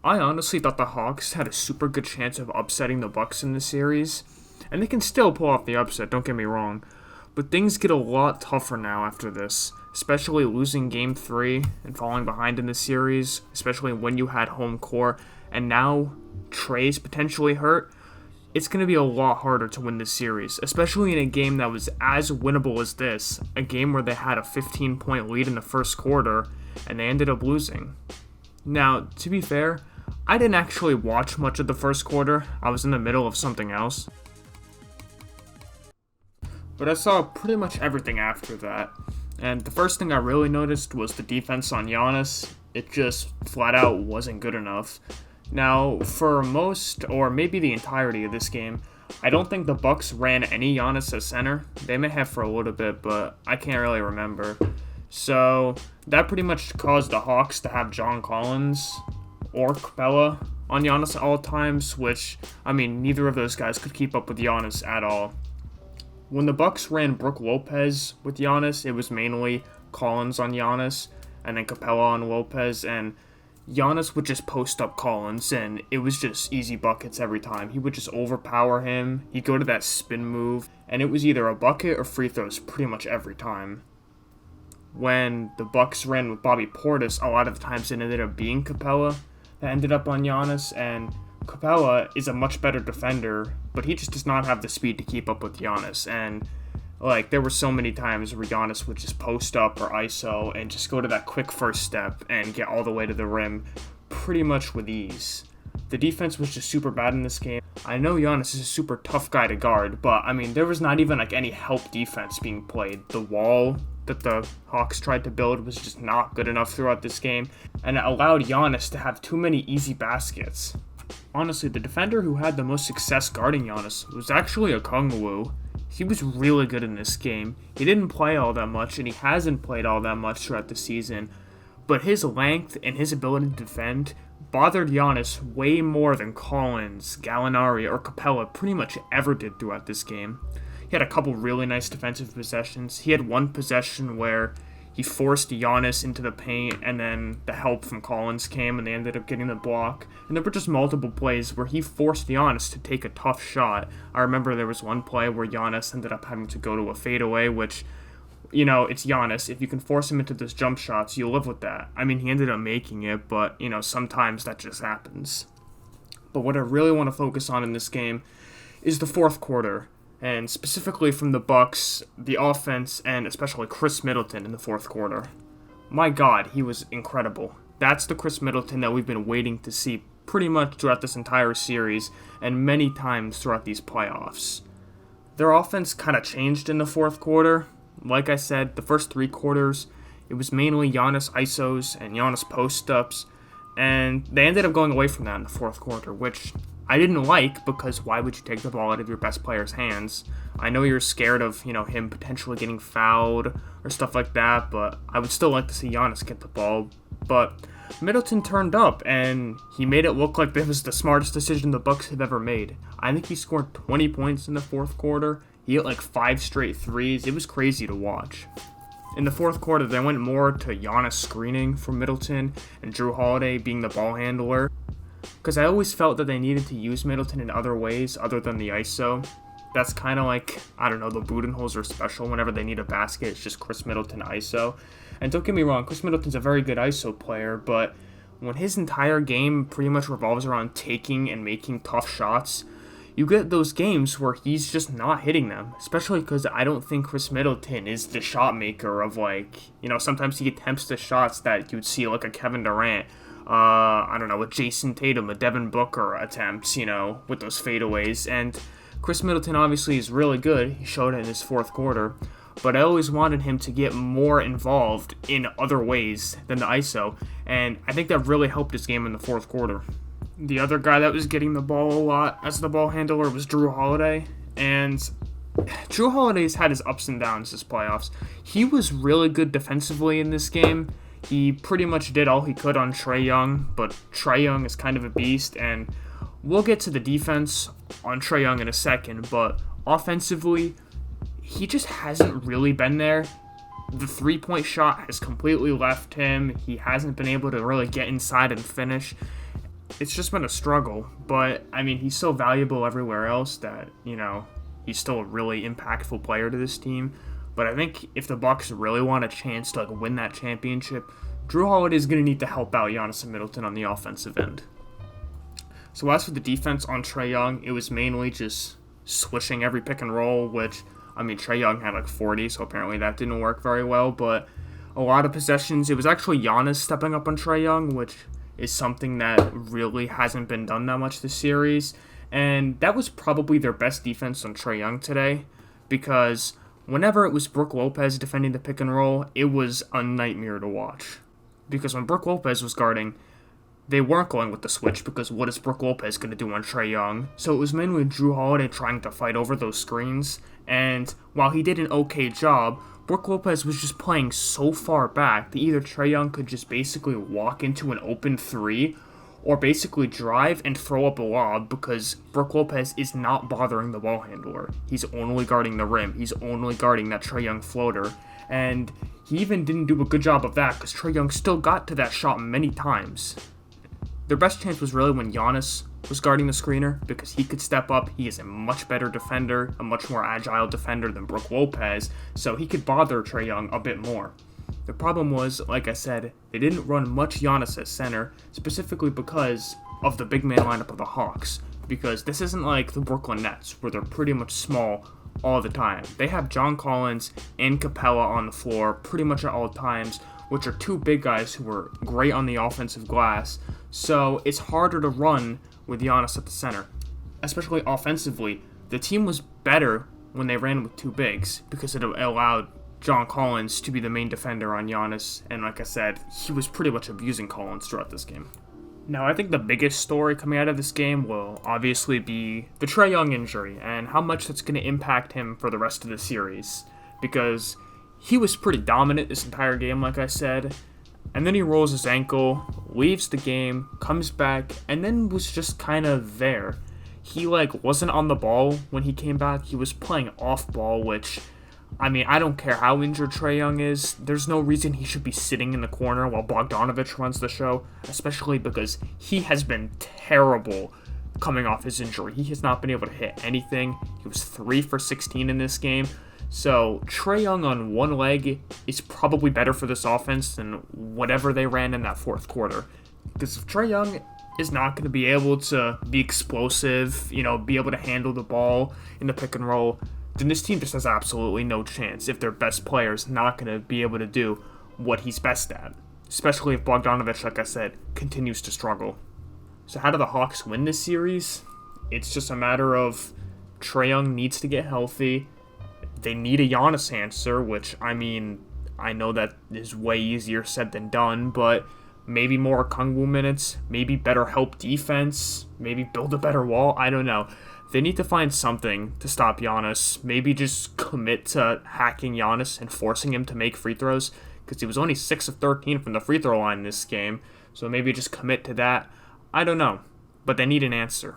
I honestly thought the Hawks had a super good chance of upsetting the Bucks in this series, and they can still pull off the upset, don't get me wrong. But things get a lot tougher now after this, especially losing Game 3 and falling behind in the series, especially when you had home court, and now Trey's potentially hurt. It's going to be a lot harder to win this series, especially in a game that was as winnable as this, a game where they had a 15-point lead in the first quarter, and they ended up losing. Now, to be fair, I didn't actually watch much of the first quarter. I was in the middle of something else. But I saw pretty much everything after that. And the first thing I really noticed was the defense on Giannis. It just flat out wasn't good enough. Now, for most, or maybe the entirety of this game, I don't think the Bucks ran any Giannis at center. They may have for a little bit, but I can't really remember. So, that pretty much caused the Hawks to have John Collins or Capella on Giannis at all times, which, I mean, neither of those guys could keep up with Giannis at all. When the Bucks ran Brook Lopez with Giannis, it was mainly Collins on Giannis, and then Capella on Lopez, and Giannis would just post up Collins, and it was just easy buckets every time. He would just overpower him, he'd go to that spin move, and it was either a bucket or free throws pretty much every time. When the Bucks ran with Bobby Portis, a lot of the times it ended up being Capella that ended up on Giannis, and Capella is a much better defender, but he just does not have the speed to keep up with Giannis, and there were so many times where Giannis would just post up or ISO and just go to that quick first step and get all the way to the rim pretty much with ease. The defense was just super bad in this game. I know Giannis is a super tough guy to guard, but I mean, there was not even any help defense being played. The wall that the Hawks tried to build was just not good enough throughout this game, and it allowed Giannis to have too many easy baskets. Honestly, the defender who had the most success guarding Giannis was actually Okongwu. He was really good in this game. He didn't play all that much, and he hasn't played all that much throughout the season, but his length and his ability to defend bothered Giannis way more than Collins, Gallinari, or Capella pretty much ever did throughout this game. He had a couple really nice defensive possessions. He had one possession where he forced Giannis into the paint, and then the help from Collins came, and they ended up getting the block. And there were just multiple plays where he forced Giannis to take a tough shot. I remember there was one play where Giannis ended up having to go to a fadeaway, which, it's Giannis. If you can force him into those jump shots, you'll live with that. I mean, he ended up making it, but, sometimes that just happens. But what I really want to focus on in this game is the fourth quarter, and specifically from the Bucks, the offense, and especially Chris Middleton in the fourth quarter. My God, he was incredible. That's the Chris Middleton that we've been waiting to see pretty much throughout this entire series, and many times throughout these playoffs. Their offense kind of changed in the fourth quarter. Like I said, the first three quarters, it was mainly Giannis ISOs and Giannis post-ups, and they ended up going away from that in the fourth quarter, which I didn't like, because why would you take the ball out of your best player's hands? I know you're scared of, him potentially getting fouled or stuff like that, but I would still like to see Giannis get the ball. But Middleton turned up, and he made it look like this was the smartest decision the Bucks have ever made. I think he scored 20 points in the fourth quarter. He hit 5 straight threes. It was crazy to watch. In the fourth quarter, they went more to Giannis screening for Middleton and Jrue Holiday being the ball handler, because I always felt that they needed to use Middleton in other ways other than the ISO. That's kind of the Budenholzer special. Whenever they need a basket, it's just Chris Middleton ISO. And don't get me wrong, Chris Middleton's a very good ISO player, but when his entire game pretty much revolves around taking and making tough shots, you get those games where he's just not hitting them, especially because I don't think Chris Middleton is the shot maker of sometimes he attempts the shots that you'd see a Kevin Durant, with Jason Tatum, a Devin Booker attempts, with those fadeaways. And Chris Middleton obviously is really good. He showed it in his fourth quarter. But I always wanted him to get more involved in other ways than the ISO. And I think that really helped his game in the fourth quarter. The other guy that was getting the ball a lot as the ball handler was Jrue Holiday. And Jrue Holiday's had his ups and downs this playoffs. He was really good defensively in this game. He pretty much did all he could on Trae Young, but Trae Young is kind of a beast, and we'll get to the defense on Trae Young in a second, but offensively, he just hasn't really been there. The three-point shot has completely left him. He hasn't been able to really get inside and finish. it's just been a struggle. But I mean, he's so valuable everywhere else that he's still a really impactful player to this team. But I think if the Bucks really want a chance to win that championship, Jrue Holiday is going to need to help out Giannis and Middleton on the offensive end. So as for the defense on Trae Young, it was mainly just switching every pick and roll, which, I mean, Trae Young had 40, so apparently that didn't work very well. But a lot of possessions, it was actually Giannis stepping up on Trae Young, which is something that really hasn't been done that much this series. And that was probably their best defense on Trae Young today, because whenever it was Brook Lopez defending the pick and roll, it was a nightmare to watch. Because when Brook Lopez was guarding, they weren't going with the switch, because what is Brook Lopez going to do on Trae Young? So it was mainly Jrue Holiday trying to fight over those screens, and while he did an okay job, Brook Lopez was just playing so far back that either Trae Young could just basically walk into an open three, or basically drive and throw up a lob, because Brook Lopez is not bothering the ball handler. He's only guarding the rim. He's only guarding that Trae Young floater. And he even didn't do a good job of that, because Trae Young still got to that shot many times. Their best chance was really when Giannis was guarding the screener, because he could step up. He is a much better defender, a much more agile defender than Brook Lopez, so he could bother Trae Young a bit more. The problem was, like I said, they didn't run much Giannis at center, specifically because of the big man lineup of the Hawks, because this isn't like the Brooklyn Nets, where they're pretty much small all the time. They have John Collins and Capella on the floor pretty much at all times, which are two big guys who were great on the offensive glass, so it's harder to run with Giannis at the center. Especially offensively, the team was better when they ran with two bigs, because it allowed John Collins to be the main defender on Giannis, and like I said, he was pretty much abusing Collins throughout this game. Now, I think the biggest story coming out of this game will obviously be the Trae Young injury, and how much that's going to impact him for the rest of the series, because he was pretty dominant this entire game, like I said, and then he rolls his ankle, leaves the game, comes back, and then was just kind of there. He, wasn't on the ball when he came back. He was playing off ball, which, I mean, I don't care how injured Trae Young is. There's no reason he should be sitting in the corner while Bogdanovich runs the show, especially because he has been terrible coming off his injury. He has not been able to hit anything. He was 3 for 16 in this game. So Trae Young on one leg is probably better for this offense than whatever they ran in that fourth quarter. Because if Trae Young is not going to be able to be explosive, be able to handle the ball in the pick and roll, then this team just has absolutely no chance if their best player is not going to be able to do what he's best at. Especially if Bogdanovich, like I said, continues to struggle. So how do the Hawks win this series? It's just a matter of Trae Young needs to get healthy. They need a Giannis answer, which, I mean, I know that is way easier said than done, but maybe more Okongwu minutes, maybe better help defense, maybe build a better wall, I don't know. They need to find something to stop Giannis, maybe just commit to hacking Giannis and forcing him to make free throws, because he was only 6 of 13 from the free throw line this game, so maybe just commit to that. I don't know, but they need an answer.